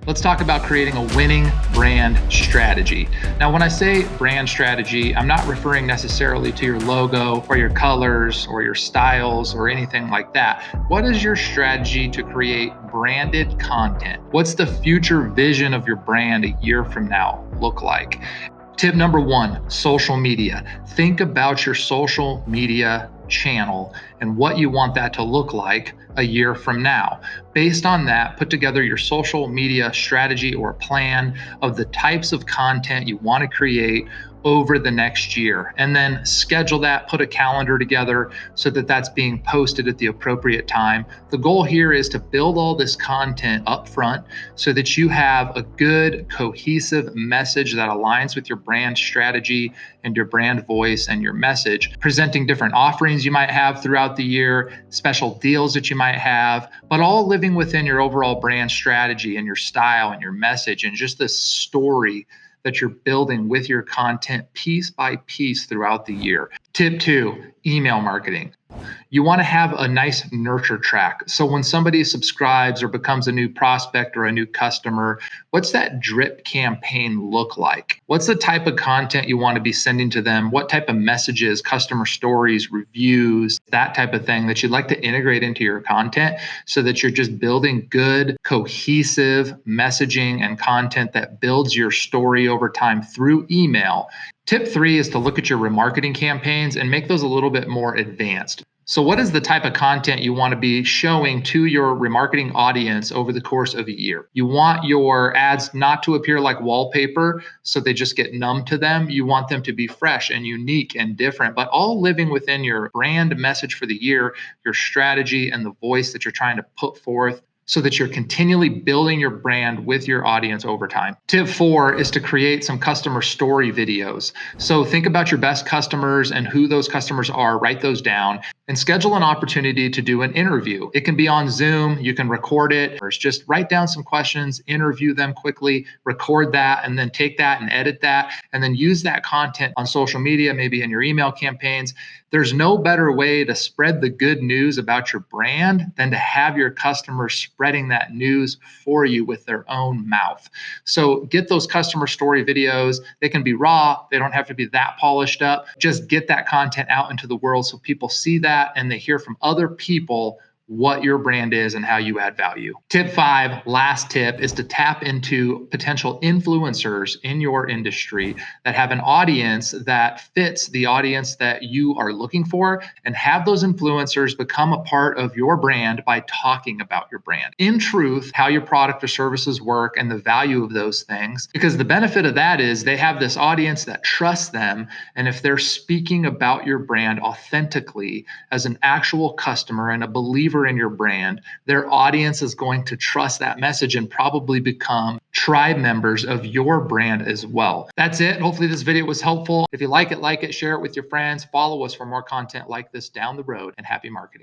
Let's talk about creating a winning brand strategy. Now, when I say brand strategy, I'm not referring necessarily to your logo or your colors or your styles or anything like that. What is your strategy to create branded content? What's the future vision of your brand a year from now look like? Tip number one, social media. Think about your social media channel and what you want that to look like a year from now. Based on that, put together your social media strategy or plan of the types of content you want to create over the next year, and then schedule that, put a calendar together so that that's being posted at the appropriate time. The goal here is to build all this content up front so that you have a good cohesive message that aligns with your brand strategy and your brand voice and your message, presenting different offerings you might have throughout the year, special deals that you might have, but all living within your overall brand strategy and your style and your message and just this story that you're building with your content piece by piece throughout the year. Tip two, email marketing. You want to have a nice nurture track. So when somebody subscribes or becomes a new prospect or a new customer, what's that drip campaign look like? What's the type of content you want to be sending to them? What type of messages, customer stories, reviews, that type of thing that you'd like to integrate into your content so that you're just building good, cohesive messaging and content that builds your story over time through email. Tip three is to look at your remarketing campaigns and make those a little bit more advanced. So what is the type of content you want to be showing to your remarketing audience over the course of a year? You want your ads not to appear like wallpaper so they just get numb to them. You want them to be fresh and unique and different, but all living within your brand message for the year, your strategy, and the voice that you're trying to put forth, so that you're continually building your brand with your audience over time. Tip four is to create some customer story videos. So think about your best customers and who those customers are, write those down, and schedule an opportunity to do an interview. It can be on Zoom, you can record it, or it's just write down some questions, interview them quickly, record that, and then take that and edit that, and then use that content on social media, maybe in your email campaigns. There's no better way to spread the good news about your brand than to have your customers spreading that news for you with their own mouth. So get those customer story videos. They can be raw. They don't have to be that polished up. Just get that content out into the world so people see that and they hear from other people what your brand is and how you add value. Tip five, last tip, is to tap into potential influencers in your industry that have an audience that fits the audience that you are looking for, and have those influencers become a part of your brand by talking about your brand. In truth, how your product or services work and the value of those things, because the benefit of that is they have this audience that trusts them. And if they're speaking about your brand authentically as an actual customer and a believer in your brand, their audience is going to trust that message and probably become tribe members of your brand as well. That's it. Hopefully this video was helpful. If you like it, share it with your friends, follow us for more content like this down the road, and happy marketing.